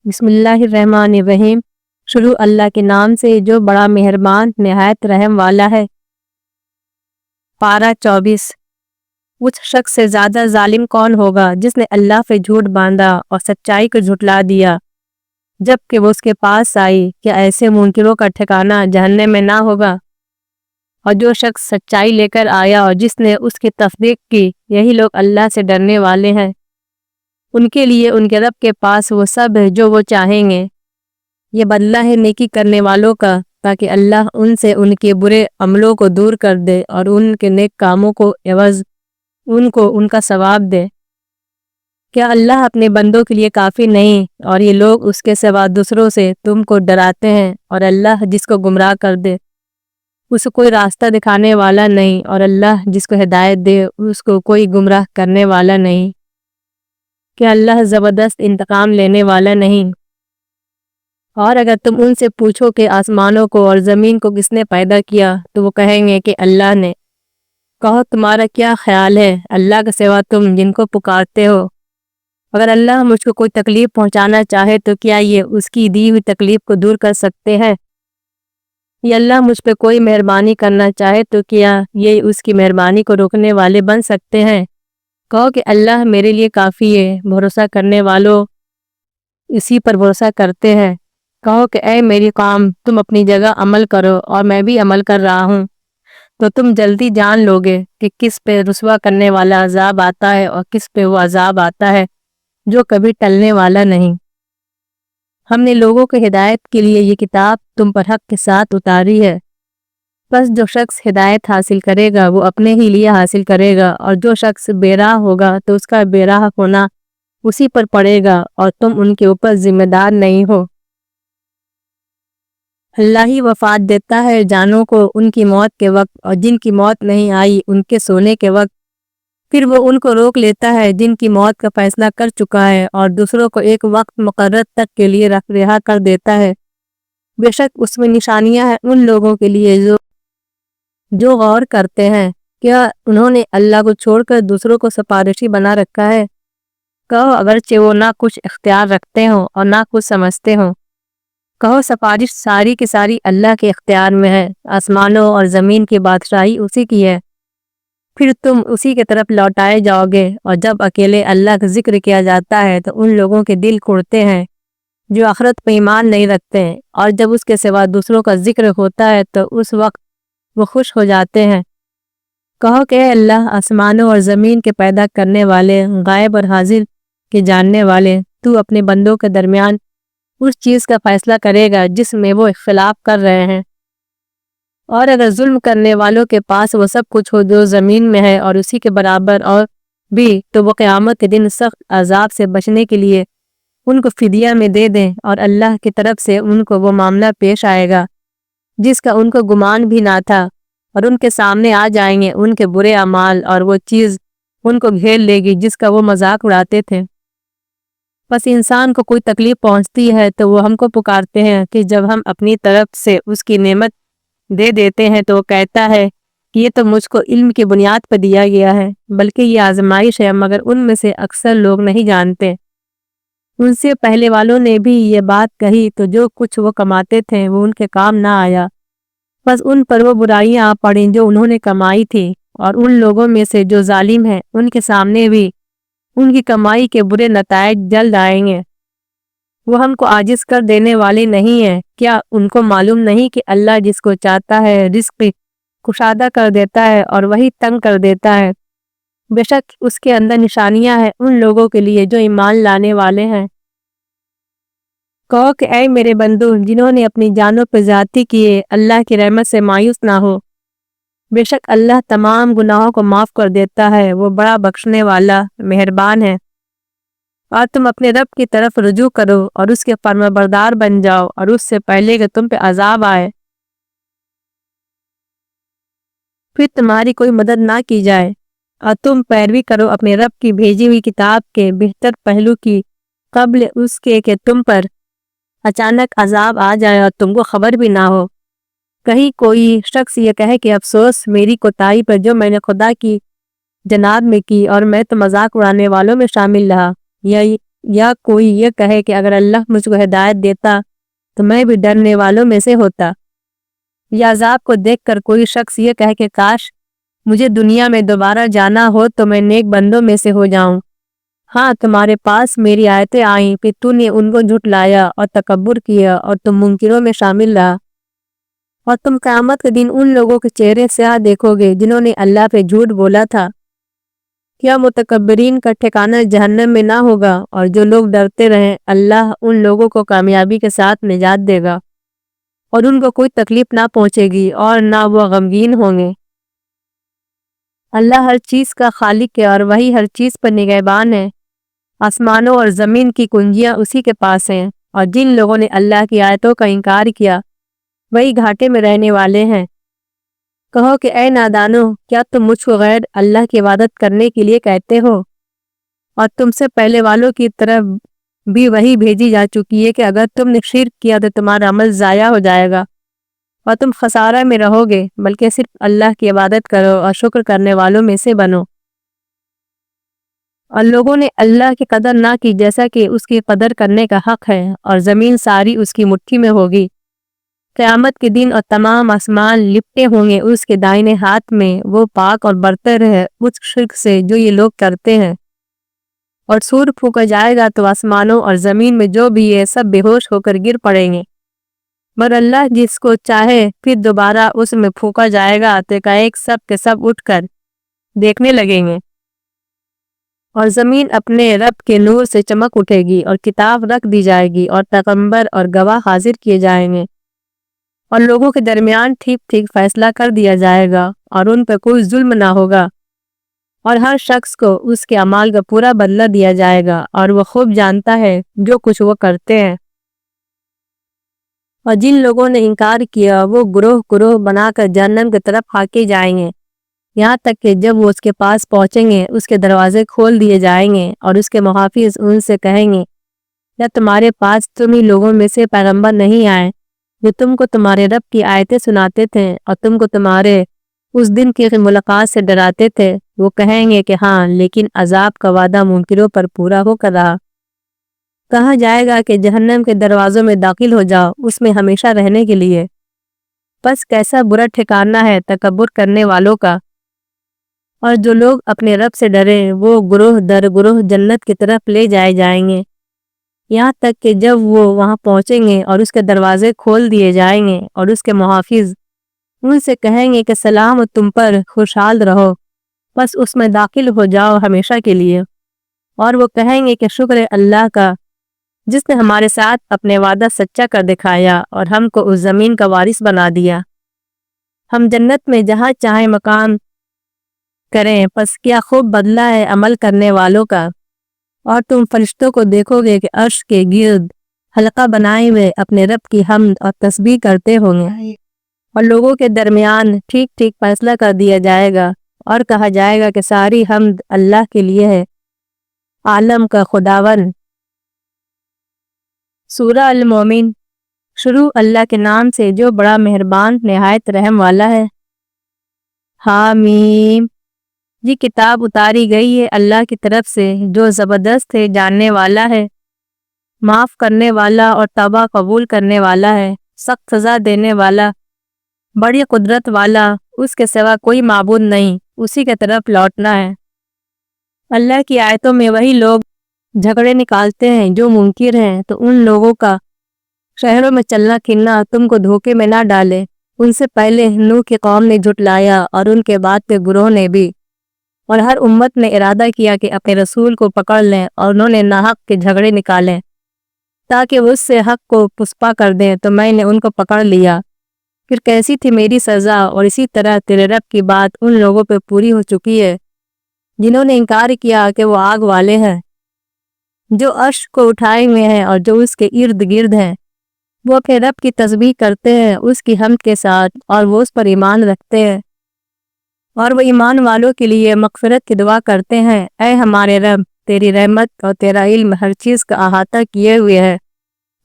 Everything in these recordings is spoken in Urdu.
بسم اللہ الرحمن الرحیم۔ شروع اللہ کے نام سے جو بڑا مہربان نہایت رحم والا ہے۔ پارہ 24۔ اس شخص سے زیادہ ظالم کون ہوگا جس نے اللہ پہ جھوٹ باندھا اور سچائی کو جھٹلا دیا جب کہ وہ اس کے پاس آئی، کیا ایسے منکروں کا ٹھکانہ جہنم میں نہ ہوگا؟ اور جو شخص سچائی لے کر آیا اور جس نے اس کی تصدیق کی، یہی لوگ اللہ سے ڈرنے والے ہیں۔ ان کے لیے ان کے رب کے پاس وہ سب ہے جو وہ چاہیں گے۔ یہ بدلہ ہے نیکی کرنے والوں کا، تاکہ اللہ ان سے ان کے برے عملوں کو دور کر دے اور ان کے نیک کاموں کو عوض ان کو ان کا ثواب دے۔ کیا اللہ اپنے بندوں کے لیے کافی نہیں، اور یہ لوگ اس کے سوا دوسروں سے تم کو ڈراتے ہیں، اور اللہ جس کو گمراہ کر دے اس کو کوئی راستہ دکھانے والا نہیں، اور اللہ جس کو ہدایت دے اس کو کوئی گمراہ کرنے والا نہیں۔ کہ اللہ زبردست انتقام لینے والا نہیں؟ اور اگر تم ان سے پوچھو کہ آسمانوں کو اور زمین کو کس نے پیدا کیا، تو وہ کہیں گے کہ اللہ نے۔ کہو تمہارا کیا خیال ہے اللہ کے سوا تم جن کو پکارتے ہو؟ اگر اللہ مجھ کو کوئی تکلیف پہنچانا چاہے تو کیا یہ اس کی دی ہوئی تکلیف کو دور کر سکتے ہیں؟ یا اللہ مجھ پہ کوئی مہربانی کرنا چاہے تو کیا یہ اس کی مہربانی کو روکنے والے بن سکتے ہیں؟ کہو کہ اللہ میرے لیے کافی ہے، بھروسہ کرنے والوں اسی پر بھروسہ کرتے ہیں۔ کہو کہ اے میری قوم، تم اپنی جگہ عمل کرو اور میں بھی عمل کر رہا ہوں، تو تم جلدی جان لوگے کہ کس پہ رسوا کرنے والا عذاب آتا ہے اور کس پہ وہ عذاب آتا ہے جو کبھی ٹلنے والا نہیں۔ ہم نے لوگوں کو ہدایت کے لیے یہ کتاب تم پر حق کے ساتھ اتاری ہے، بس جو شخص ہدایت حاصل کرے گا وہ اپنے ہی لیے حاصل کرے گا، اور جو شخص بے راہ ہوگا تو اس کا بے راہ ہونا اسی پر پڑے گا، اور تم ان کے اوپر ذمہ دار نہیں ہو۔ اللہ ہی وفات دیتا ہے جانوں کو ان کی موت کے وقت، اور جن کی موت نہیں آئی ان کے سونے کے وقت، پھر وہ ان کو روک لیتا ہے جن کی موت کا فیصلہ کر چکا ہے، اور دوسروں کو ایک وقت مقرر تک کے لیے رہا کر دیتا ہے۔ بے شک اس میں نشانیاں ہیں ان لوگوں کے لیے جو غور کرتے ہیں۔ کیا انہوں نے اللہ کو چھوڑ کر دوسروں کو سفارشی بنا رکھا ہے؟ کہو اگرچہ وہ نہ کچھ اختیار رکھتے ہوں اور نہ کچھ سمجھتے ہوں۔ کہو سفارش ساری کی ساری اللہ کے اختیار میں ہے، آسمانوں اور زمین کی بادشاہی اسی کی ہے، پھر تم اسی کی طرف لوٹائے جاؤ گے۔ اور جب اکیلے اللہ کا ذکر کیا جاتا ہے تو ان لوگوں کے دل کڑتے ہیں جو آخرت پہ ایمان نہیں رکھتے ہیں، اور جب اس کے سوا دوسروں کا ذکر ہوتا ہے تو اس وقت وہ خوش ہو جاتے ہیں۔ کہو کہ اے اللہ، آسمانوں اور زمین کے پیدا کرنے والے، غائب اور حاضر کے جاننے والے، تو اپنے بندوں کے درمیان اس چیز کا فیصلہ کرے گا جس میں وہ اختلاف کر رہے ہیں۔ اور اگر ظلم کرنے والوں کے پاس وہ سب کچھ ہو جو زمین میں ہے اور اسی کے برابر اور بھی، تو وہ قیامت کے دن سخت عذاب سے بچنے کے لیے ان کو فدیہ میں دے دیں، اور اللہ کی طرف سے ان کو وہ معاملہ پیش آئے گا جس کا ان کو گمان بھی نہ تھا، اور ان کے سامنے آ جائیں گے ان کے برے اعمال، اور وہ چیز ان کو گھیر لے گی جس کا وہ مذاق اڑاتے تھے۔ بس انسان کو کوئی تکلیف پہنچتی ہے تو وہ ہم کو پکارتے ہیں کہ جب ہم اپنی طرف سے اس کی نعمت دے دیتے ہیں تو وہ کہتا ہے کہ یہ تو مجھ کو علم کی بنیاد پر دیا گیا ہے، بلکہ یہ آزمائش ہے، مگر ان میں سے اکثر لوگ نہیں جانتے۔ ان سے پہلے والوں نے بھی یہ بات کہی تو جو کچھ وہ کماتے تھے وہ ان کے کام نہ آیا، بس ان پر وہ برائیاں آ پڑیں جو انہوں نے کمائی تھی، اور ان لوگوں میں سے جو ظالم ہیں ان کے سامنے بھی ان کی کمائی کے برے نتائج جلد آئیں گے۔ وہ ہم کو عاجز کر دینے والے نہیں ہیں، کیا ان کو معلوم نہیں کہ اللہ جس کو چاہتا ہے رزق کشادہ کر دیتا ہے اور وہی تنگ کر دیتا ہے؟ بے شک اس کے اندر نشانیاں ہیں ان لوگوں کے لیے جو ایمان لانے والے ہیں۔ کہو کہ اے میرے بندو، جنہوں نے اپنی جانوں پہ زیادتی کیے، اللہ کی رحمت سے مایوس نہ ہو، بے شک اللہ تمام گناہوں کو معاف کر دیتا ہے، وہ بڑا بخشنے والا مہربان ہے۔ اور تم اپنے رب کی طرف رجوع کرو اور اس کے فرمانبردار بن جاؤ، اور اس سے پہلے کہ تم پہ عذاب آئے پھر تمہاری کوئی مدد نہ کی جائے، اور تم پیروی کرو اپنے رب کی بھیجی ہوئی کتاب کے بہتر پہلو کی قبل اس کے کہ تم پر اچانک عذاب آ جائے اور تم کو خبر بھی نہ ہو۔ کہیں کوئی شخص یہ کہے کہ افسوس میری کوتاہی پر جو میں نے خدا کی جناب میں کی، اور میں تو مذاق اڑانے والوں میں شامل رہا، یا یا کوئی یہ کہے کہ اگر اللہ مجھ کو ہدایت دیتا تو میں بھی ڈرنے والوں میں سے ہوتا، یا عذاب کو دیکھ کر کوئی شخص یہ کہے کہ کاش مجھے دنیا میں دوبارہ جانا ہو تو میں نیک بندوں میں سے ہو جاؤں۔ ہاں، تمہارے پاس میری آیتیں آئیں، پھر تو نے ان کو جھٹلایا اور تکبر کیا اور تم منکروں میں شامل رہا، اور تم قیامت کے دن ان لوگوں کے چہرے سیاہ دیکھو گے جنہوں نے اللہ پہ جھوٹ بولا تھا۔ کیا متکبرین کا ٹھکانہ جہنم میں نہ ہوگا؟ اور جو لوگ ڈرتے رہیں اللہ ان لوگوں کو کامیابی کے ساتھ نجات دے گا، اور ان کو کوئی تکلیف نہ پہنچے گی اور نہ وہ غمگین ہوں گے۔ اللہ ہر چیز کا خالق ہے اور وہی ہر چیز پر نگہبان ہے۔ آسمانوں اور زمین کی کنجیاں اسی کے پاس ہیں، اور جن لوگوں نے اللہ کی آیتوں کا انکار کیا وہی گھاٹے میں رہنے والے ہیں۔ کہو کہ اے نادانو، کیا تم مجھ کو غیر اللہ کی عبادت کرنے کے لیے کہتے ہو؟ اور تم سے پہلے والوں کی طرف بھی وہی بھیجی جا چکی ہے کہ اگر تم نے شرک کیا تو تمہارا عمل ضائع ہو جائے گا اور تم خسارہ میں رہو گے، بلکہ صرف اللہ کی عبادت کرو اور شکر کرنے والوں میں سے بنو۔ اور لوگوں نے اللہ کی قدر نہ کی جیسا کہ اس کی قدر کرنے کا حق ہے، اور زمین ساری اس کی مٹھی میں ہوگی قیامت کے دن، اور تمام آسمان لپٹے ہوں گے اس کے دائنے ہاتھ میں۔ وہ پاک اور برتر ہے اس شرک سے جو یہ لوگ کرتے ہیں۔ اور سور پھونکا جائے گا تو آسمانوں اور زمین میں جو بھی ہے سب بے ہوش ہو کر گر پڑیں گے، مگر اللہ جس کو چاہے پھر دوبارہ اس میں پھونکا جائے گا تو ایک سب کے سب اٹھ کر دیکھنے لگیں گے، اور زمین اپنے رب کے نور سے چمک اٹھے گی، اور کتاب رکھ دی جائے گی، اور پیغمبر اور گواہ حاضر کیے جائیں گے، اور لوگوں کے درمیان ٹھیک ٹھیک فیصلہ کر دیا جائے گا، اور ان پہ کوئی ظلم نہ ہوگا، اور ہر شخص کو اس کے اعمال کا پورا بدلہ دیا جائے گا، اور وہ خوب جانتا ہے جو کچھ وہ کرتے ہیں۔ اور جن لوگوں نے انکار کیا وہ گروہ گروہ بنا کر جہنم کی طرف ہانکے جائیں گے، یہاں تک کہ جب وہ اس کے پاس پہنچیں گے اس کے دروازے کھول دیے جائیں گے، اور اس کے محافظ ان سے کہیں گے یا تمہارے پاس تم ہی لوگوں میں سے پیغمبر نہیں آئے جو تم کو تمہارے رب کی آیتیں سناتے تھے اور تم کو تمہارے اس دن کی ملاقات سے ڈراتے تھے؟ وہ کہیں گے کہ ہاں، لیکن عذاب کا وعدہ منکروں پر پورا ہو کر رہا۔ کہا جائے گا کہ جہنم کے دروازوں میں داخل ہو جاؤ اس میں ہمیشہ رہنے کے لیے، بس کیسا برا ٹھکانہ ہے تکبر کرنے والوں کا۔ اور جو لوگ اپنے رب سے ڈریں وہ گروہ در گروہ جنت کی طرف لے جائے جائیں گے، یہاں تک کہ جب وہ وہاں پہنچیں گے اور اس کے دروازے کھول دیے جائیں گے اور اس کے محافظ ان سے کہیں گے کہ سلام تم پر، خوشحال رہو، بس اس میں داخل ہو جاؤ ہمیشہ کے لیے۔ اور وہ کہیں گے کہ شکر ہے اللہ کا جس نے ہمارے ساتھ اپنے وعدہ سچا کر دکھایا اور ہم کو اس زمین کا وارث بنا دیا۔ ہم جنت میں جہاں چاہیں مقام کریں، پس کیا خوب بدلہ ہے عمل کرنے والوں کا۔ اور تم فرشتوں کو دیکھو گے کہ عرش کے گرد حلقہ بنائے ہوئے اپنے رب کی حمد اور تسبیح کرتے ہوں گے، اور لوگوں کے درمیان ٹھیک ٹھیک فیصلہ کر دیا جائے گا، اور کہا جائے گا کہ ساری حمد اللہ کے لیے ہے، عالم کا خداوند۔ سورہ المومن۔ شروع اللہ کے نام سے جو بڑا مہربان نہایت رحم والا ہے۔ حامیم۔ یہ کتاب اتاری گئی ہے اللہ کی طرف سے جو زبردست ہے، جاننے والا ہے، معاف کرنے والا اور توبہ قبول کرنے والا ہے، سخت سزا دینے والا، بڑی قدرت والا، اس کے سوا کوئی معبود نہیں، اسی کے طرف لوٹنا ہے۔ اللہ کی آیتوں میں وہی لوگ جھگڑے نکالتے ہیں جو منکر ہیں، تو ان لوگوں کا شہروں میں چلنا پھرنا تم کو دھوکے میں نہ ڈالے۔ ان سے پہلے نوح کی قوم نے جھٹلایا اور ان کے بعد کے گروہ نے بھی، اور ہر امت نے ارادہ کیا کہ اپنے رسول کو پکڑ لیں، اور انہوں نے ناحق کے جھگڑے نکالے تاکہ وہ اس سے حق کو پسپا کر دیں، تو میں نے ان کو پکڑ لیا۔ پھر کیسی تھی میری سزا، اور اسی طرح تیرے رب کی بات ان لوگوں پہ پوری ہو چکی ہے جنہوں نے انکار کیا کہ وہ آگ والے ہیں جو عرش کو اٹھائے ہوئے ہیں اور جو اس کے ارد گرد ہیں۔ وہ اپنے رب کی تسبیح کرتے ہیں اس کی حمد کے ساتھ، اور وہ اس پر ایمان رکھتے ہیں، اور وہ ایمان والوں کے لیے مغفرت کی دعا کرتے ہیں۔ اے ہمارے رب، تیری رحمت اور تیرا علم ہر چیز کا احاطہ کیے ہوئے ہے،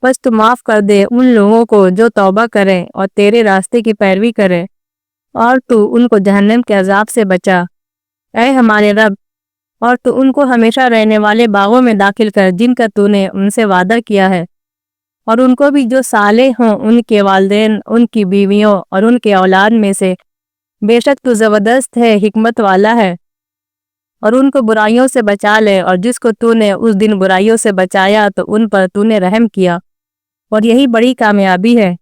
بس تو معاف کر دے ان لوگوں کو جو توبہ کریں اور تیرے راستے کی پیروی کریں، اور تو ان کو جہنم کے عذاب سے بچا۔ اے ہمارے رب، اور تو ان کو ہمیشہ رہنے والے باغوں میں داخل کر جن کا تو نے ان سے وعدہ کیا ہے، اور ان کو بھی جو صالح ہوں ان کے والدین، ان کی بیویوں اور ان کے اولاد میں سے، بے شک تو زبردست ہے، حکمت والا ہے۔ اور ان کو برائیوں سے بچا لے، اور جس کو تو نے اس دن برائیوں سے بچایا تو ان پر تو نے رحم کیا، اور یہی بڑی کامیابی ہے۔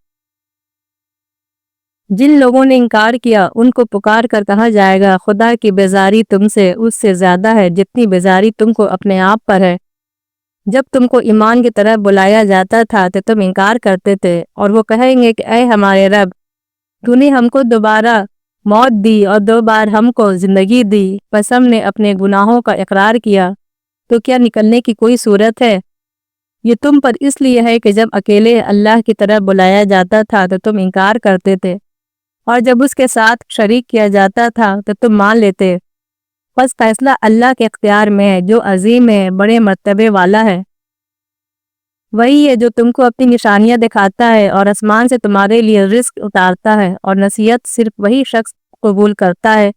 جن لوگوں نے انکار کیا ان کو پکار کر کہا جائے گا، خدا کی بیزاری تم سے اس سے زیادہ ہے جتنی بیزاری تم کو اپنے آپ پر ہے۔ جب تم کو ایمان کی طرف بلایا جاتا تھا تو تم انکار کرتے تھے، اور وہ کہیں گے کہ اے ہمارے رب، تو نے ہم کو دوبارہ موت دی اور 2 بار ہم کو زندگی دی، پس ہم نے اپنے گناہوں کا اقرار کیا، تو کیا نکلنے کی کوئی صورت ہے؟ یہ تم پر اس لیے ہے کہ جب اکیلے اللہ کی طرف بلایا جاتا تھا تو تم انکار کرتے تھے، اور جب اس کے ساتھ شریک کیا جاتا تھا تو تم مان لیتے۔ بس فیصلہ اللہ کے اختیار میں ہے جو عظیم ہے، بڑے مرتبے والا ہے۔ وہی ہے جو تم کو اپنی نشانیاں دکھاتا ہے اور آسمان سے تمہارے لیے رزق اتارتا ہے، اور نصیحت صرف وہی شخص قبول کرتا ہے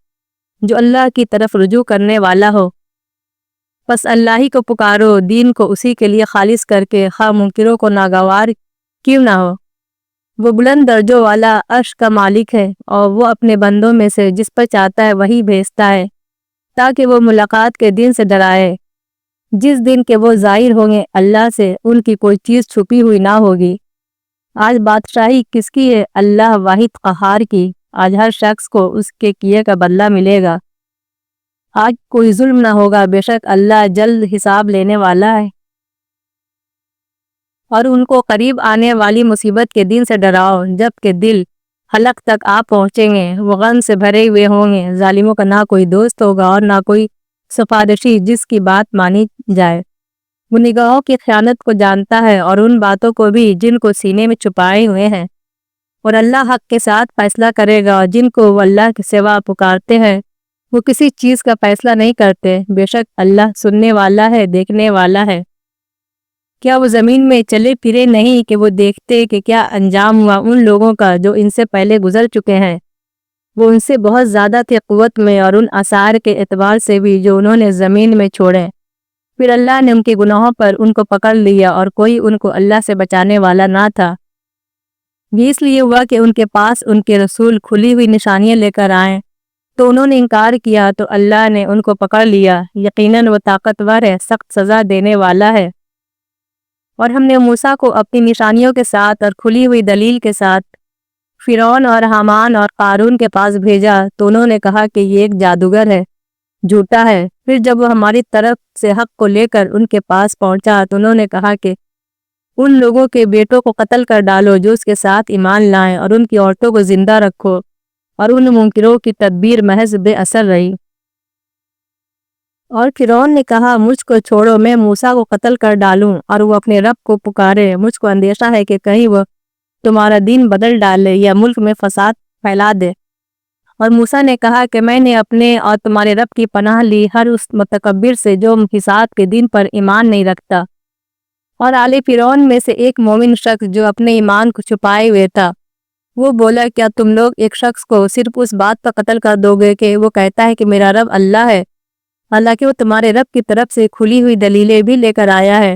جو اللہ کی طرف رجوع کرنے والا ہو۔ بس اللہ ہی کو پکارو، دین کو اسی کے لیے خالص کر کے، خواہ منکروں کو ناگوار کیوں نہ ہو۔ وہ بلند درجوں والا عرش کا مالک ہے، اور وہ اپنے بندوں میں سے جس پر چاہتا ہے وہی بھیجتا ہے، تاکہ وہ ملاقات کے دن سے ڈرائے، جس دن کے وہ ظاہر ہوں گے اللہ سے، ان کی کوئی چیز چھپی ہوئی نہ ہوگی۔ آج بادشاہی کس کی ہے؟ اللہ واحد قہار کی۔ آج ہر شخص کو اس کے کیے کا بدلہ ملے گا۔ آج کوئی ظلم نہ ہوگا، بے شک اللہ جلد حساب لینے والا ہے۔ اور ان کو قریب آنے والی مصیبت کے دن سے ڈراؤ جب کہ دل حلق تک آ پہنچیں گے، وہ غم سے بھرے ہوئے ہوں گے۔ ظالموں کا نہ کوئی دوست ہوگا اور نہ کوئی سفارشی جس کی بات مانی جائے۔ وہ نگاہوں کی خیانت کو جانتا ہے اور ان باتوں کو بھی جن کو سینے میں چھپائے ہوئے ہیں، اور اللہ حق کے ساتھ فیصلہ کرے گا، اور جن کو وہ اللہ کے سوا پکارتے ہیں وہ کسی چیز کا فیصلہ نہیں کرتے۔ بے شک اللہ سننے والا ہے، دیکھنے والا ہے۔ کیا وہ زمین میں چلے پھرے نہیں کہ وہ دیکھتے کہ کیا انجام ہوا ان لوگوں کا جو ان سے پہلے گزر چکے ہیں؟ وہ ان سے بہت زیادہ تھے قوت میں اور ان آثار کے اعتبار سے بھی جو انہوں نے زمین میں چھوڑے۔ پھر اللہ نے ان کے گناہوں پر ان کو پکڑ لیا اور کوئی ان کو اللہ سے بچانے والا نہ تھا۔ یہ اس لیے ہوا کہ ان کے پاس ان کے رسول کھلی ہوئی نشانیاں لے کر آئیں تو انہوں نے انکار کیا، تو اللہ نے ان کو پکڑ لیا۔ یقیناً وہ طاقتور ہے، سخت سزا دینے والا ہے۔ اور ہم نے موسیٰ کو اپنی نشانیوں کے ساتھ اور کھلی ہوئی دلیل کے ساتھ فرعون اور حامان اور قارون کے پاس بھیجا، تو انہوں نے کہا کہ یہ ایک جادوگر ہے، جھوٹا ہے۔ پھر جب وہ ہماری طرف سے حق کو لے کر ان کے پاس پہنچا تو انہوں نے کہا کہ ان لوگوں کے بیٹوں کو قتل کر ڈالو جو اس کے ساتھ ایمان لائیں، اور ان کی عورتوں کو زندہ رکھو، اور ان منکروں کی تدبیر محض بے اثر رہی۔ اور فرعون نے کہا مجھ کو چھوڑو، میں موسیٰ کو قتل کر ڈالوں، اور وہ اپنے رب کو پکارے، مجھ کو اندیشہ ہے کہ کہیں وہ تمہارا دین بدل ڈالے یا ملک میں فساد پھیلا دے۔ اور موسیٰ نے کہا کہ میں نے اپنے اور تمہارے رب کی پناہ لی ہر اس متکبر سے جو حساب کے دن پر ایمان نہیں رکھتا۔ اور آل فرعون میں سے ایک مومن شخص جو اپنے ایمان کو چھپائے ہوئے تھا، وہ بولا کیا تم لوگ ایک شخص کو صرف اس بات پر قتل کر دو گے کہ وہ کہتا ہے کہ میرا رب اللہ ہے، حالانکہ وہ تمہارے رب کی طرف سے کھلی ہوئی دلیلیں بھی لے کر آیا ہے؟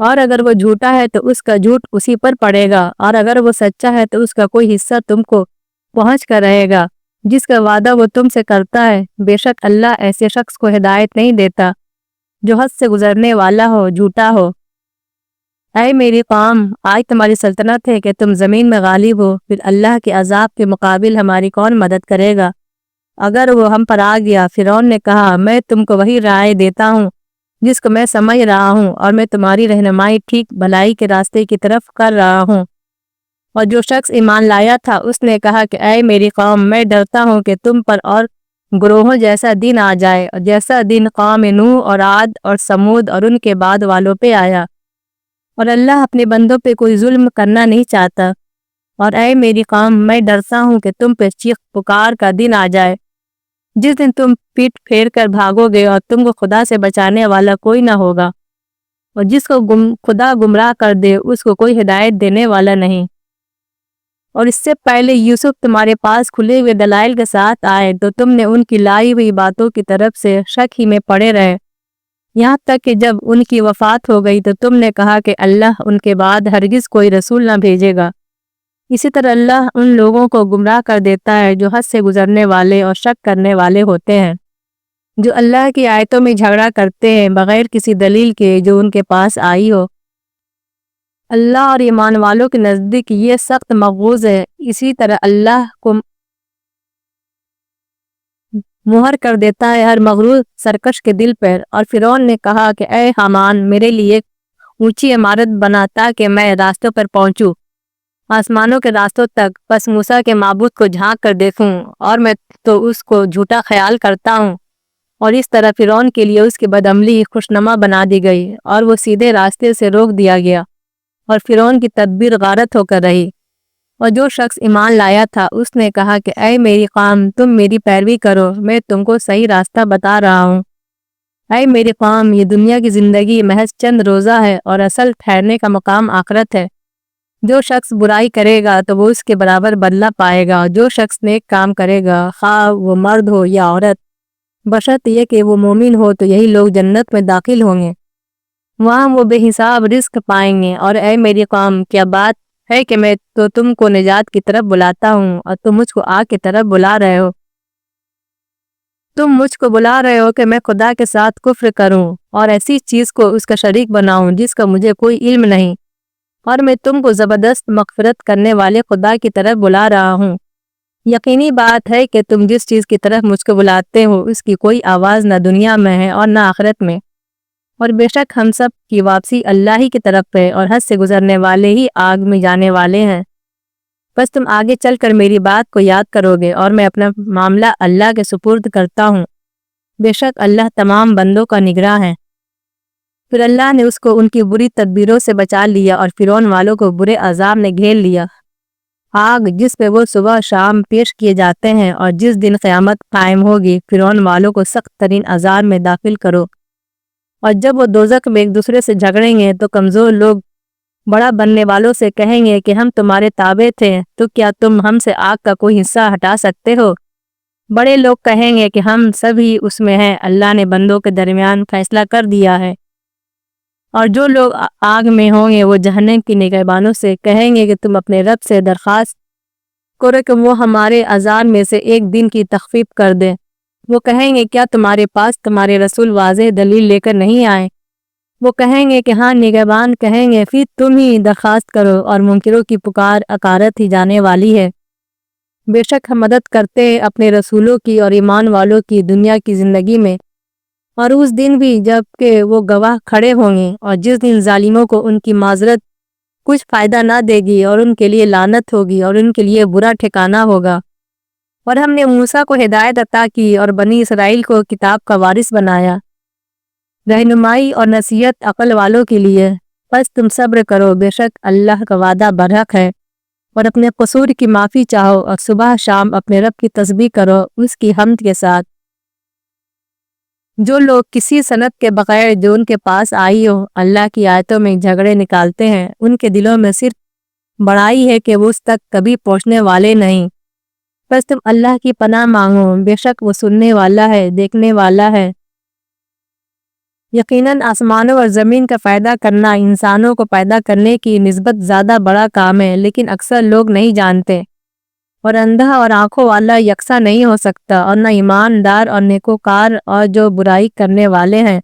اور اگر وہ جھوٹا ہے تو اس کا جھوٹ اسی پر پڑے گا، اور اگر وہ سچا ہے تو اس کا کوئی حصہ تم کو پہنچ کر رہے گا جس کا وعدہ وہ تم سے کرتا ہے۔ بے شک اللہ ایسے شخص کو ہدایت نہیں دیتا جو حد سے گزرنے والا ہو، جھوٹا ہو۔ اے میری قوم، آج تمہاری سلطنت ہے کہ تم زمین میں غالب ہو، پھر اللہ کے عذاب کے مقابل ہماری کون مدد کرے گا اگر وہ ہم پر آ گیا؟ فرعون نے کہا میں تم کو وہی رائے دیتا ہوں جس کو میں سمجھ رہا ہوں، اور میں تمہاری رہنمائی ٹھیک بھلائی کے راستے کی طرف کر رہا ہوں۔ اور جو شخص ایمان لایا تھا اس نے کہا کہ اے میری قوم، میں ڈرتا ہوں کہ تم پر اور گروہوں جیسا دن آ جائے، اور جیسا دن قوم نوح اور عاد اور سمود اور ان کے بعد والوں پہ آیا۔ اور اللہ اپنے بندوں پہ کوئی ظلم کرنا نہیں چاہتا۔ اور اے میری قوم، میں ڈرتا ہوں کہ تم پہ چیخ پکار کا دن آ جائے، جس دن تم پیٹ پھیر کر بھاگو گے اور تم کو خدا سے بچانے والا کوئی نہ ہوگا، اور جس کو خدا گمراہ کر دے اس کو کوئی ہدایت دینے والا نہیں۔ اور اس سے پہلے یوسف تمہارے پاس کھلے ہوئے دلائل کے ساتھ آئے تو تم نے ان کی لائی ہوئی باتوں کی طرف سے شک ہی میں پڑے رہے، یہاں تک کہ جب ان کی وفات ہو گئی تو تم نے کہا کہ اللہ ان کے بعد ہرگز کوئی رسول نہ بھیجے گا۔ اسی طرح اللہ ان لوگوں کو گمراہ کر دیتا ہے جو حد سے گزرنے والے اور شک کرنے والے ہوتے ہیں، جو اللہ کی آیتوں میں جھگڑا کرتے ہیں بغیر کسی دلیل کے جو ان کے پاس آئی ہو۔ اللہ اور ایمان والوں کے نزدیک یہ سخت مغوض ہے، اسی طرح اللہ کو مہر کر دیتا ہے ہر مغرور سرکش کے دل پر۔ اور فرعون نے کہا کہ اے حامان، میرے لیے اونچی عمارت بنا تاکہ میں راستوں پر پہنچوں، آسمانوں کے راستوں تک۔ پس موسیٰ کے معبود کو جھانک کر دیکھوں، اور میں تو اس کو جھوٹا خیال کرتا ہوں۔ اور اس طرح فرعون کے لیے اس کی بدعملی خوشنما بنا دی گئی اور وہ سیدھے راستے سے روک دیا گیا، اور فرعون کی تدبیر غارت ہو کر رہی۔ اور جو شخص ایمان لایا تھا اس نے کہا کہ اے میری قوم، تم میری پیروی کرو، میں تم کو صحیح راستہ بتا رہا ہوں۔ اے میری قوم، یہ دنیا کی زندگی محض چند روزہ ہے اور اصل ٹھہرنے کا مقام آخرت ہے۔ جو شخص برائی کرے گا تو وہ اس کے برابر بدلہ پائے گا، جو شخص نیک کام کرے گا خواہ وہ مرد ہو یا عورت، بشرط یہ کہ وہ مومن ہو، تو یہی لوگ جنت میں داخل ہوں گے، وہاں وہ بے حساب رزق پائیں گے۔ اور اے میری قوم، کیا بات ہے کہ میں تو تم کو نجات کی طرف بلاتا ہوں اور تم مجھ کو آگ کی طرف بلا رہے ہو۔ تم مجھ کو بلا رہے ہو کہ میں خدا کے ساتھ کفر کروں اور ایسی چیز کو اس کا شریک بناؤں جس کا مجھے کوئی علم نہیں، اور میں تم کو زبردست مغفرت کرنے والے خدا کی طرف بلا رہا ہوں۔ یقینی بات ہے کہ تم جس چیز کی طرف مجھ کو بلاتے ہو اس کی کوئی آواز نہ دنیا میں ہے اور نہ آخرت میں، اور بے شک ہم سب کی واپسی اللہ ہی کی طرف ہے، اور حد سے گزرنے والے ہی آگ میں جانے والے ہیں۔ بس تم آگے چل کر میری بات کو یاد کرو گے، اور میں اپنا معاملہ اللہ کے سپرد کرتا ہوں، بے شک اللہ تمام بندوں کا نگراں ہے۔ پھر اللہ نے اس کو ان کی بری تدبیروں سے بچا لیا، اور فرعون والوں کو برے عذاب نے گھیر لیا۔ آگ جس پہ وہ صبح شام پیش کیے جاتے ہیں، اور جس دن قیامت قائم ہوگی، فرعون والوں کو سخت ترین عذاب میں داخل کرو۔ اور جب وہ دوزخ میں ایک دوسرے سے جھگڑیں گے تو کمزور لوگ بڑا بننے والوں سے کہیں گے کہ ہم تمہارے تابع تھے، تو کیا تم ہم سے آگ کا کوئی حصہ ہٹا سکتے ہو؟ بڑے لوگ کہیں گے کہ ہم سب ہی اس میں ہیں، اللہ نے بندوں کے درمیان فیصلہ کر دیا ہے۔ اور جو لوگ آگ میں ہوں گے وہ جہنم کی نگہبانوں سے کہیں گے کہ تم اپنے رب سے درخواست کرو کہ وہ ہمارے عذاب میں سے ایک دن کی تخفیف کر دے۔ وہ کہیں گے کیا تمہارے پاس تمہارے رسول واضح دلیل لے کر نہیں آئے؟ وہ کہیں گے کہ ہاں۔ نگہبان کہیں گے پھر تم ہی درخواست کرو، اور منکروں کی پکار اکارت ہی جانے والی ہے۔ بے شک ہم مدد کرتے ہیں اپنے رسولوں کی اور ایمان والوں کی دنیا کی زندگی میں، اور اس دن بھی جب کہ وہ گواہ کھڑے ہوں گے، اور جس دن ظالموں کو ان کی معذرت کچھ فائدہ نہ دے گی، اور ان کے لیے لعنت ہوگی اور ان کے لیے برا ٹھکانہ ہوگا۔ اور ہم نے موسیٰ کو ہدایت عطا کی اور بنی اسرائیل کو کتاب کا وارث بنایا، رہنمائی اور نصیحت عقل والوں کے لیے۔ بس تم صبر کرو، بے شک اللہ کا وعدہ برحق ہے۔ اور اپنے قصور کی معافی چاہو، اور صبح شام اپنے رب کی تسبیح کرو اس کی حمد کے ساتھ۔ جو لوگ کسی سند کے بغیر جو ان کے پاس آئی ہو اللہ کی آیتوں میں جھگڑے نکالتے ہیں، ان کے دلوں میں صرف بڑائی ہے کہ وہ اس تک کبھی پہنچنے والے نہیں۔ بس تم اللہ کی پناہ مانگو، بے شک وہ سننے والا ہے، دیکھنے والا ہے۔ یقیناً آسمانوں اور زمین کا پیدا کرنا انسانوں کو پیدا کرنے کی نسبت زیادہ بڑا کام ہے، لیکن اکثر لوگ نہیں جانتے۔ اور اندھا اور آنکھوں والا یکساں نہیں ہو سکتا، اور نہ ایماندار اور نیکوکار اور جو برائی کرنے والے ہیں۔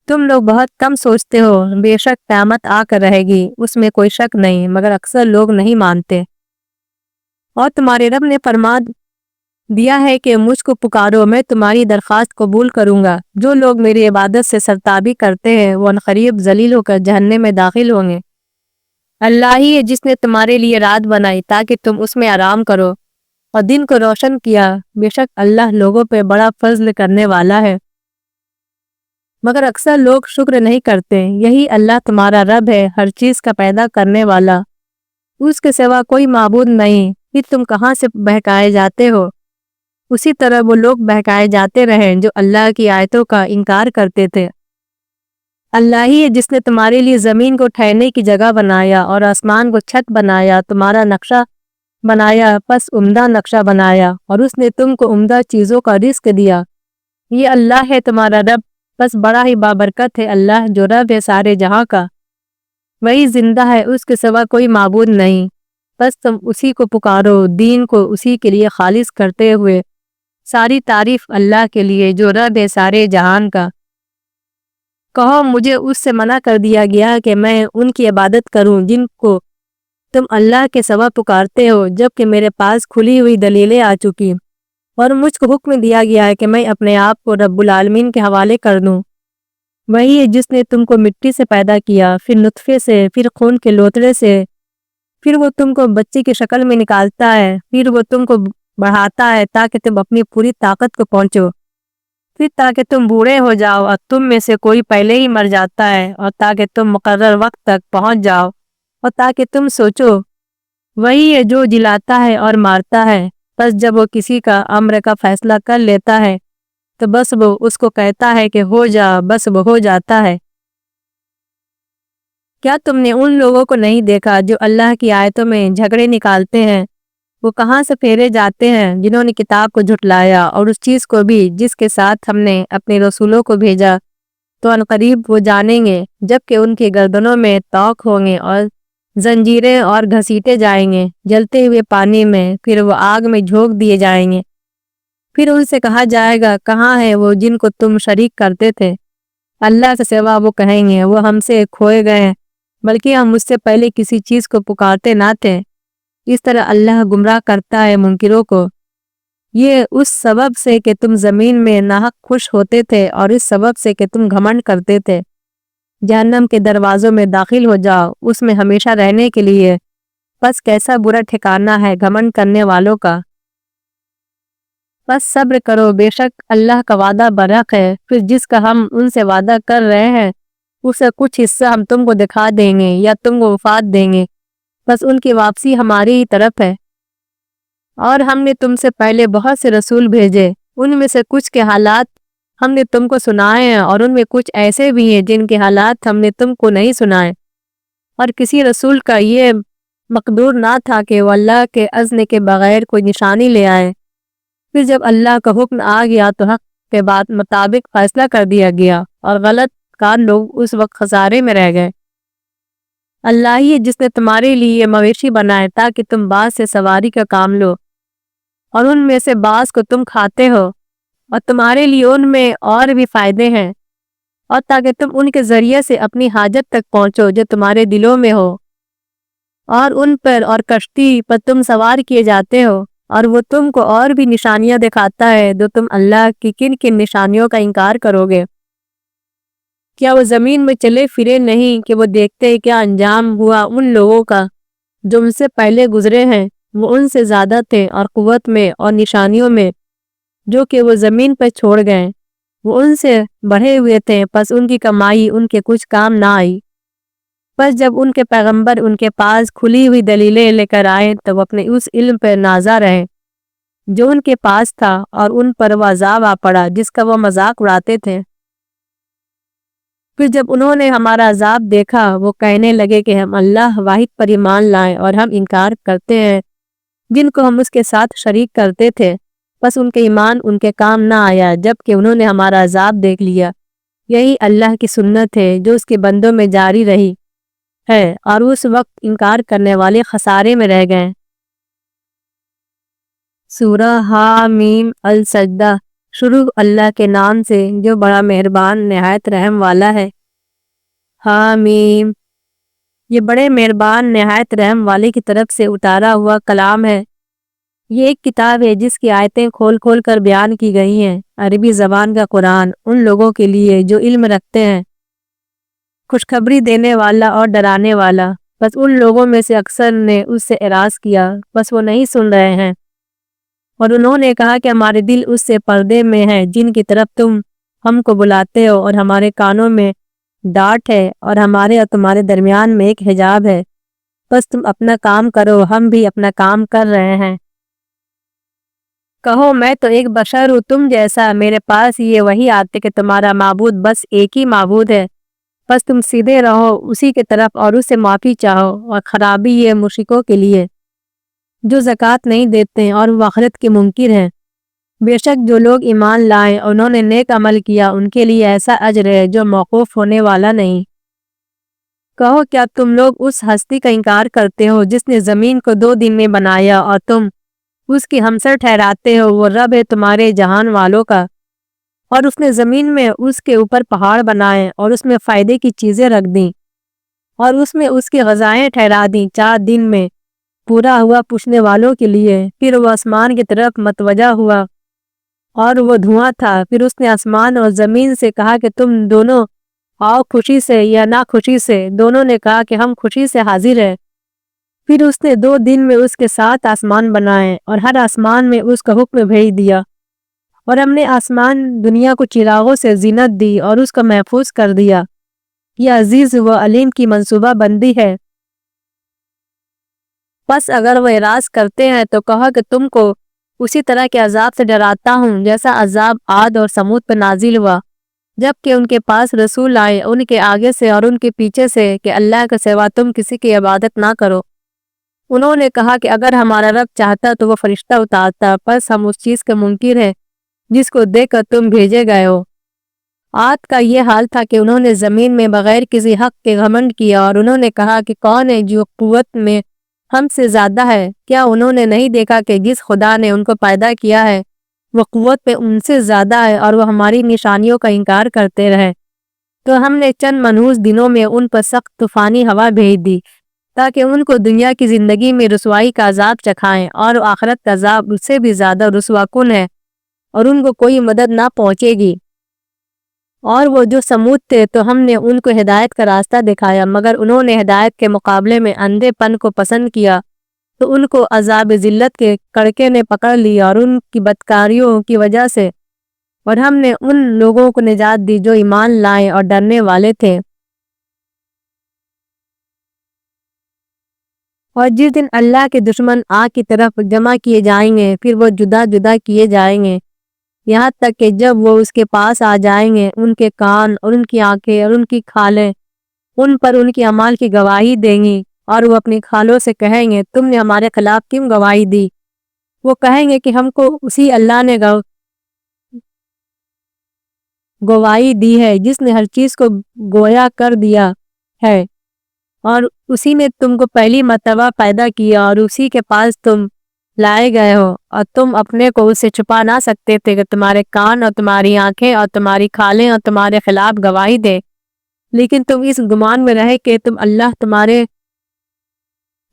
تم لوگ بہت کم سوچتے ہو، بے شک قیامت آ کر رہے گی، اس میں کوئی شک نہیں، مگر اکثر لوگ نہیں مانتے۔ اور تمہارے رب نے فرما دیا ہے کہ مجھ کو پکارو، میں تمہاری درخواست قبول کروں گا۔ جو لوگ میری عبادت سے سرتابی کرتے ہیں وہ عنقریب ذلیل ہو کر جہنم میں داخل ہوں گے۔ اللہ ہی ہے جس نے تمہارے لیے رات بنائی تاکہ تم اس میں آرام کرو، اور دن کو روشن کیا، بے شک اللہ لوگوں پہ بڑا فضل کرنے والا ہے۔ مگر اکثر لوگ شکر نہیں کرتے۔ یہی اللہ تمہارا رب ہے، ہر چیز کا پیدا کرنے والا، اس کے سوا کوئی معبود نہیں، پھر تم کہاں سے بہکائے جاتے ہو؟ اسی طرح وہ لوگ بہکائے جاتے رہے جو اللہ کی آیتوں کا انکار کرتے تھے۔ اللہ ہی ہے جس نے تمہارے لیے زمین کو ٹھہرنے کی جگہ بنایا اور آسمان کو چھت بنایا، تمہارا نقشہ بنایا پس عمدہ نقشہ بنایا، اور اس نے تم کو عمدہ چیزوں کا رزق دیا۔ یہ اللہ ہے تمہارا رب، بس بڑا ہی بابرکت ہے اللہ جو رب ہے سارے جہاں کا۔ وہی زندہ ہے، اس کے سوا کوئی معبود نہیں، بس تم اسی کو پکارو، دین کو اسی کے لیے خالص کرتے ہوئے۔ ساری تعریف اللہ کے لیے جو رب ہے سارے جہان کا۔ کہو مجھے اس سے منع کر دیا گیا کہ میں ان کی عبادت کروں جن کو تم اللہ کے سوا پکارتے ہو، جبکہ میرے پاس کھلی ہوئی دلیلیں آ چکی، اور مجھ کو حکم دیا گیا ہے کہ میں اپنے آپ کو رب العالمین کے حوالے کر دوں۔ وہی ہے جس نے تم کو مٹی سے پیدا کیا، پھر نطفے سے، پھر خون کے لوتھڑے سے، پھر وہ تم کو بچے کی شکل میں نکالتا ہے، پھر وہ تم کو بڑھاتا ہے تاکہ تم اپنی پوری طاقت کو پہنچو، پھر تاکہ تم بوڑھے ہو جاؤ اور تم میں سے کوئی پہلے ہی مر جاتا ہے، اور تاکہ تم مقرر وقت تک پہنچ جاؤ، اور تاکہ تم سوچو۔ وہی ہے جو جلاتا ہے اور مارتا ہے، بس جب وہ کسی کا امر کا فیصلہ کر لیتا ہے تو بس وہ اس کو کہتا ہے کہ ہو جا، بس وہ ہو جاتا ہے۔ کیا تم نے ان لوگوں کو نہیں دیکھا جو اللہ کی آیتوں میں جھگڑے نکالتے ہیں؟ وہ کہاں سے پھیرے جاتے ہیں جنہوں نے کتاب کو جھٹلایا اور اس چیز کو بھی جس کے ساتھ ہم نے اپنے رسولوں کو بھیجا، تو عنقریب وہ جانیں گے جبکہ ان کی گردنوں میں طوق ہوں گے اور زنجیریں اور گھسیٹے جائیں گے جلتے ہوئے پانی میں، پھر وہ آگ میں جھونک دیے جائیں گے۔ پھر ان سے کہا جائے گا کہاں ہے وہ جن کو تم شریک کرتے تھے؟ اللہ کے سوا وہ کہیں گے وہ ہم سے کھوئے گئے ہیں، بلکہ ہم مجھ سے پہلے کسی چیز کو پکارتے نہ تھے۔ اس طرح اللہ گمراہ کرتا ہے منکروں کو۔ یہ اس سبب سے کہ تم زمین میں ناحق خوش ہوتے تھے اور اس سبب سے کہ تم گھمنڈ کرتے تھے۔ جہنم کے دروازوں میں داخل ہو جاؤ، اس میں ہمیشہ رہنے کے لیے، بس کیسا برا ٹھکانہ ہے گھمنڈ کرنے والوں کا۔ بس صبر کرو، بے شک اللہ کا وعدہ برحق ہے، پھر جس کا ہم ان سے وعدہ کر رہے ہیں اسے کچھ حصہ ہم تم کو دکھا دیں گے یا تم کو وفات دیں گے، بس ان کی واپسی ہماری ہی طرف ہے۔ اور ہم نے تم سے پہلے بہت سے رسول بھیجے، ان میں سے کچھ کے حالات ہم نے تم کو سنائے ہیں، اور ان میں کچھ ایسے بھی ہیں جن کے حالات ہم نے تم کو نہیں سنائے، اور کسی رسول کا یہ مقدور نہ تھا کہ وہ اللہ کے اذن کے بغیر کوئی نشانی لے آئے۔ پھر جب اللہ کا حکم آ گیا تو حق کے بعد مطابق فیصلہ کر دیا گیا، اور غلط کار لوگ اس وقت خسارے میں رہ گئے۔ اللہ ہی ہے جس نے تمہارے لیے مویشی بنائے تاکہ تم بعض سے سواری کا کام لو، اور ان میں سے بعض کو تم کھاتے ہو، اور تمہارے لیے ان میں اور بھی فائدے ہیں، اور تاکہ تم ان کے ذریعے سے اپنی حاجت تک پہنچو جو تمہارے دلوں میں ہو، اور ان پر اور کشتی پر تم سوار کیے جاتے ہو، اور وہ تم کو اور بھی نشانیاں دکھاتا ہے جو تم اللہ کی کن کن نشانیوں کا انکار کرو گے۔ کیا وہ زمین میں چلے پھرے نہیں کہ وہ دیکھتے کیا انجام ہوا ان لوگوں کا جو ان سے پہلے گزرے ہیں؟ وہ ان سے زیادہ تھے اور قوت میں اور نشانیوں میں جو کہ وہ زمین پر چھوڑ گئے، وہ ان سے بڑھے ہوئے تھے، پس ان کی کمائی ان کے کچھ کام نہ آئی۔ پس جب ان کے پیغمبر ان کے پاس کھلی ہوئی دلیلیں لے کر آئے تو وہ اپنے اس علم پر نازا رہے جو ان کے پاس تھا، اور ان پر وہ عذاب آ پڑا جس کا وہ مذاق اڑاتے تھے۔ پھر جب انہوں نے ہمارا عذاب دیکھا وہ کہنے لگے کہ ہم اللہ واحد پر ایمان لائیں، اور ہم انکار کرتے ہیں جن کو ہم اس کے ساتھ شریک کرتے تھے، بس ان کے ایمان ان کے کام نہ آیا جبکہ انہوں نے ہمارا عذاب دیکھ لیا۔ یہی اللہ کی سنت ہے جو اس کے بندوں میں جاری رہی ہے، اور اس وقت انکار کرنے والے خسارے میں رہ گئے۔ سورہ حامیم السجدہ۔ شروع اللہ کے نام سے جو بڑا مہربان نہایت رحم والا ہے۔ حامیم، یہ بڑے مہربان نہایت رحم والے کی طرف سے اتارا ہوا کلام ہے۔ یہ ایک کتاب ہے جس کی آیتیں کھول کھول کر بیان کی گئی ہیں۔ عربی زبان کا قرآن ان لوگوں کے لیے جو علم رکھتے ہیں، خوشخبری دینے والا اور ڈرانے والا۔ بس ان لوگوں میں سے اکثر نے اس سے اعراض کیا، بس وہ نہیں سن رہے ہیں، اور انہوں نے کہا کہ ہمارے دل اس سے پردے میں ہیں جن کی طرف تم ہم کو بلاتے ہو، اور ہمارے کانوں میں ڈانٹ ہے، اور ہمارے اور تمہارے درمیان میں ایک حجاب ہے، بس تم اپنا کام کرو، ہم بھی اپنا کام کر رہے ہیں۔ کہو میں تو ایک بشر ہوں تم جیسا، میرے پاس یہ وحی آتے کہ تمہارا معبود بس ایک ہی معبود ہے، بس تم سیدھے رہو اسی کے طرف اور اس سے معافی چاہو، اور خرابی یہ مشرکوں کے لیے۔ جو زکوٰۃ نہیں دیتے ہیں اور وہ آخرت کے منکر ہیں۔ بے شک جو لوگ ایمان لائے اور انہوں نے نیک عمل کیا ان کے لیے ایسا اجر ہے جو موقوف ہونے والا نہیں۔ کہو کیا تم لوگ اس ہستی کا انکار کرتے ہو جس نے زمین کو 2 دن میں بنایا اور تم اس کی ہمسر ٹھہراتے ہو؟ وہ رب ہے تمہارے جہان والوں کا، اور اس نے زمین میں اس کے اوپر پہاڑ بنائے اور اس میں فائدے کی چیزیں رکھ دیں اور اس میں اس کی غذائیں ٹھہرا دیں 4 دن میں پورا ہوا پوچھنے والوں کے لیے۔ پھر وہ آسمان کی طرف متوجہ ہوا اور وہ دھواں تھا۔ پھر اس نے آسمان اور زمین سے کہا کہ تم دونوں آؤ خوشی سے یا نہ خوشی سے۔ دونوں نے کہا کہ ہم خوشی سے حاضر ہیں۔ پھر اس نے 2 دن میں اس کے 7 آسمان بنائے اور ہر آسمان میں اس کا حکم بھیج دیا، اور ہم نے آسمان دنیا کو چراغوں سے زینت دی اور اس کو محفوظ کر دیا۔ یہ عزیز و علیم کی منصوبہ بندی ہے۔ بس اگر وہ اعراض کرتے ہیں تو کہو کہ تم کو اسی طرح کے عذاب سے ڈراتا ہوں جیسا عذاب عاد اور سمود پر نازل ہوا، جبکہ ان کے پاس رسول آئے ان کے آگے سے اور ان کے پیچھے سے کہ اللہ کے سوا تم کسی کی عبادت نہ کرو۔ انہوں نے کہا کہ اگر ہمارا رب چاہتا تو وہ فرشتہ اتارتا، بس ہم اس چیز کے منکر ہیں جس کو دیکھ کر تم بھیجے گئے ہو۔ عاد کا یہ حال تھا کہ انہوں نے زمین میں بغیر کسی حق کے گھمنڈ کیا اور انہوں نے کہا کہ کون ہے جو قوت میں ہم سے زیادہ ہے؟ کیا انہوں نے نہیں دیکھا کہ جس خدا نے ان کو پیدا کیا ہے وہ قوت میں ان سے زیادہ ہے اور وہ ہماری نشانیوں کا انکار کرتے رہے؟ تو ہم نے چند منحوس دنوں میں ان پر سخت طوفانی ہوا بھیج دی تاکہ ان کو دنیا کی زندگی میں رسوائی کا عذاب چکھائیں، اور آخرت کا عذاب اس سے بھی زیادہ رسوا کن ہے اور ان کو کوئی مدد نہ پہنچے گی۔ اور وہ جو سمود تھے تو ہم نے ان کو ہدایت کا راستہ دکھایا، مگر انہوں نے ہدایت کے مقابلے میں اندھے پن کو پسند کیا تو ان کو عذاب ذلت کے کڑکے نے پکڑ لیا اور ان کی بدکاریوں کی وجہ سے، اور ہم نے ان لوگوں کو نجات دی جو ایمان لائے اور ڈرنے والے تھے۔ اور جس دن اللہ کے دشمن آگ کی طرف جمع کیے جائیں گے پھر وہ جدا جدا کیے جائیں گے، یہاں تک کہ جب وہ اس کے پاس آ جائیں گے ان کے کان اور ان کی آنکھیں اور ان کی کھالیں ان پر ان کی اعمال کی گواہی دیں گی، اور وہ اپنی کھالوں سے کہیں گے تم نے ہمارے خلاف کیوں گواہی دی؟ وہ کہیں گے کہ ہم کو اسی اللہ نے گواہی دی ہے جس نے ہر چیز کو گویا کر دیا ہے، اور اسی نے تم کو پہلی مرتبہ پیدا کیا اور اسی کے پاس تم لائے گئے ہو، اور تم اپنے کو اس سے چھپا نہ سکتے تھے کہ تمہارے کان اور تمہاری آنکھیں اور تمہاری کھالیں اور تمہارے خلاف گواہی دے، لیکن تم اس گمان میں رہے کہ اللہ تمہارے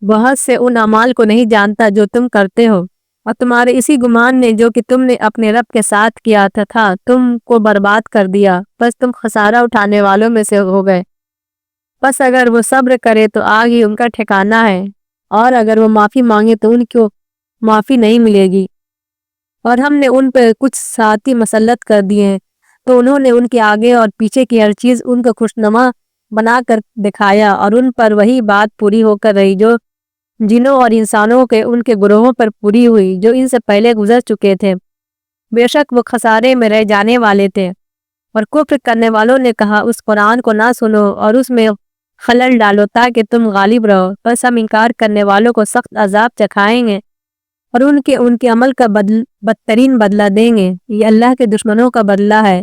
بہت سے ان اعمال کو نہیں جانتا جو تم کرتے ہو، اور تمہارے اسی گمان نے جو کہ تم نے اپنے رب کے ساتھ کیا تھا تم کو برباد کر دیا، بس تم خسارہ اٹھانے والوں میں سے ہو گئے۔ بس اگر وہ صبر کرے تو آگ ہی ان کا ٹھکانہ ہے، اور اگر وہ معافی مانگے تو ان کو معافی نہیں ملے گی۔ اور ہم نے ان پر کچھ ساتھی مسلط کر دیے ہیں تو انہوں نے ان کے آگے اور پیچھے کی ہر چیز ان کو خوشنما بنا کر دکھایا، اور ان پر وہی بات پوری ہو کر رہی جو جنوں اور انسانوں کے ان کے گروہوں پر پوری ہوئی جو ان سے پہلے گزر چکے تھے۔ بے شک وہ خسارے میں رہ جانے والے تھے۔ اور کفر کرنے والوں نے کہا اس قرآن کو نہ سنو اور اس میں خلل ڈالو تاکہ تم غالب رہو، بس ہم انکار کرنے والوں کو سخت عذاب چکھائیں گے اور ان کے عمل کا بدترین بدلہ دیں گے۔ یہ اللہ کے دشمنوں کا بدلہ ہے،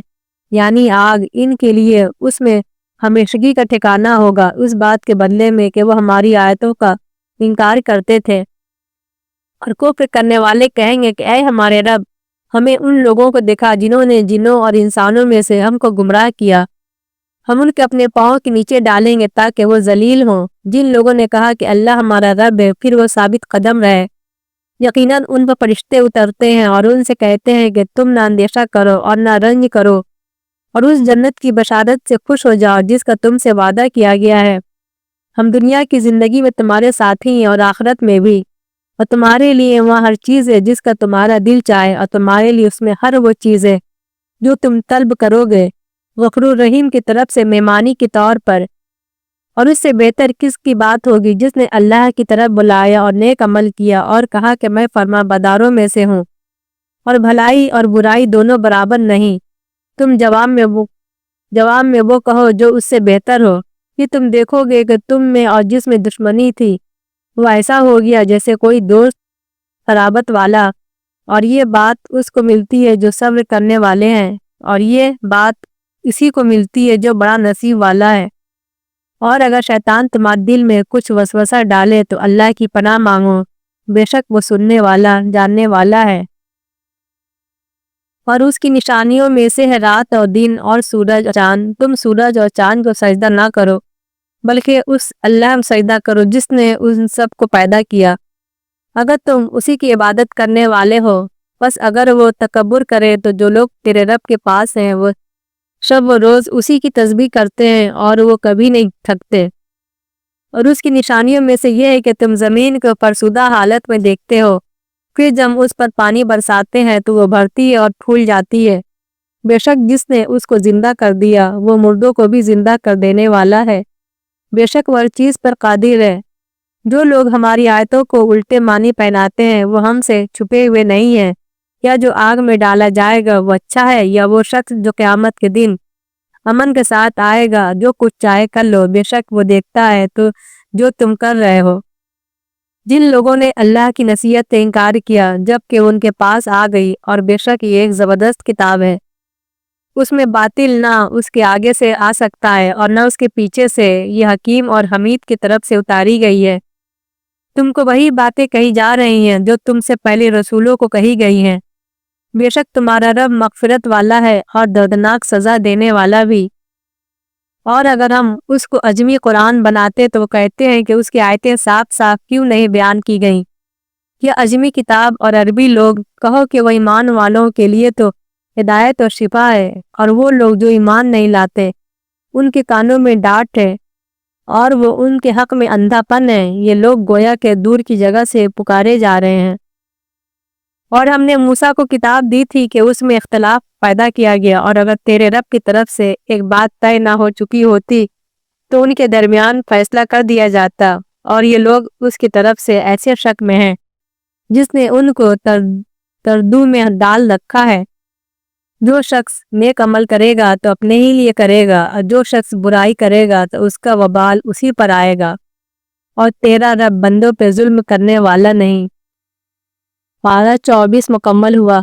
یعنی آگ، ان کے لیے اس میں ہمیشگی کا ٹھکانہ ہوگا، اس بات کے بدلے میں کہ وہ ہماری آیتوں کا انکار کرتے تھے۔ اور کفر کرنے والے کہیں گے کہ اے ہمارے رب، ہمیں ان لوگوں کو دکھا جنہوں نے جنوں اور انسانوں میں سے ہم کو گمراہ کیا، ہم ان کے اپنے پاؤں کے نیچے ڈالیں گے تاکہ وہ ذلیل ہوں۔ جن لوگوں نے کہا کہ اللہ ہمارا رب ہے پھر وہ ثابت قدم رہے، یقیناً ان پر فرشتے اترتے ہیں اور ان سے کہتے ہیں کہ تم نہ اندیشہ کرو اور نہ رنج کرو، اور اس جنت کی بشارت سے خوش ہو جاؤ جس کا تم سے وعدہ کیا گیا ہے۔ ہم دنیا کی زندگی میں تمہارے ساتھی ہیں اور آخرت میں بھی، اور تمہارے لیے وہاں ہر چیز ہے جس کا تمہارا دل چاہے، اور تمہارے لیے اس میں ہر وہ چیز ہے جو تم طلب کرو گے، غفور الرحیم کی طرف سے مہمانی کے طور پر۔ اور اس سے بہتر کس کی بات ہوگی جس نے اللہ کی طرف بلایا اور نیک عمل کیا اور کہا کہ میں فرما برداروں میں سے ہوں، اور بھلائی اور برائی دونوں برابر نہیں۔ تم جواب میں وہ کہو جو اس سے بہتر ہو، کہ تم دیکھو گے کہ تم میں اور جس میں دشمنی تھی وہ ایسا ہو گیا جیسے کوئی دوست قرابت والا، اور یہ بات اس کو ملتی ہے جو صبر کرنے والے ہیں، اور یہ بات اسی کو ملتی ہے جو بڑا نصیب والا ہے۔ اور اگر شیطان تمہارے دل میں کچھ وسوسہ ڈالے تو اللہ کی پناہ مانگو، بے شک وہ سننے والا جاننے والا ہے۔ اور اس کی نشانیوں میں سے ہے رات اور دن اور سورج اور چاند۔ تم سورج اور چاند کو سجدہ نہ کرو بلکہ اس اللہ سجدہ کرو جس نے ان سب کو پیدا کیا، اگر تم اسی کی عبادت کرنے والے ہو۔ بس اگر وہ تکبر کرے تو جو لوگ تیرے رب کے پاس ہیں وہ شب و روز اسی کی تسبیح کرتے ہیں اور وہ کبھی نہیں تھکتے۔ اور اس کی نشانیوں میں سے یہ ہے کہ تم زمین کو فرسودہ حالت میں دیکھتے ہو، پھر جب اس پر پانی برساتے ہیں تو وہ بڑھتی ہے اور پھول جاتی ہے۔ بے شک جس نے اس کو زندہ کر دیا وہ مردوں کو بھی زندہ کر دینے والا ہے، بے شک وہ ہر چیز پر قادر ہے۔ جو لوگ ہماری آیتوں کو الٹے معنی پہناتے ہیں وہ ہم سے چھپے ہوئے نہیں ہیں۔ یا جو آگ میں ڈالا جائے گا وہ اچھا ہے، یا وہ شخص جو قیامت کے دن امن کے ساتھ آئے گا؟ جو کچھ چاہے کر لو، بے شک وہ دیکھتا ہے تو جو تم کر رہے ہو۔ جن لوگوں نے اللہ کی نصیحت سے انکار کیا جب کہ ان کے پاس آ گئی، اور بے شک یہ ایک زبردست کتاب ہے، اس میں باطل نہ اس کے آگے سے آ سکتا ہے اور نہ اس کے پیچھے سے، یہ حکیم اور حمید کی طرف سے اتاری گئی ہے۔ تم کو وہی باتیں کہی جا رہی ہیں جو تم سے پہلے رسولوں کو کہی گئی ہیں۔ بے شک تمہارا رب مغفرت والا ہے اور دردناک سزا دینے والا بھی۔ اور اگر ہم اس کو عجمی قرآن بناتے تو وہ کہتے ہیں کہ اس کی آیتیں صاف صاف کیوں نہیں بیان کی گئیں؟ یہ عجمی کتاب اور عربی لوگ، کہو کہ وہ ایمان والوں کے لیے تو ہدایت اور شفا ہے، اور وہ لوگ جو ایمان نہیں لاتے ان کے کانوں میں ڈانٹ ہے اور وہ ان کے حق میں اندھا پن ہے۔ یہ لوگ گویا کہ دور کی جگہ سے پکارے جا رہے ہیں۔ اور ہم نے موسیٰ کو کتاب دی تھی کہ اس میں اختلاف پیدا کیا گیا، اور اگر تیرے رب کی طرف سے ایک بات طے نہ ہو چکی ہوتی تو ان کے درمیان فیصلہ کر دیا جاتا، اور یہ لوگ اس کی طرف سے ایسے شک میں ہیں جس نے ان کو تردو میں ڈال رکھا ہے۔ جو شخص نیک عمل کرے گا تو اپنے ہی لیے کرے گا، اور جو شخص برائی کرے گا تو اس کا وبال اسی پر آئے گا، اور تیرا رب بندوں پہ ظلم کرنے والا نہیں۔ پارہ 24 مکمل ہوا۔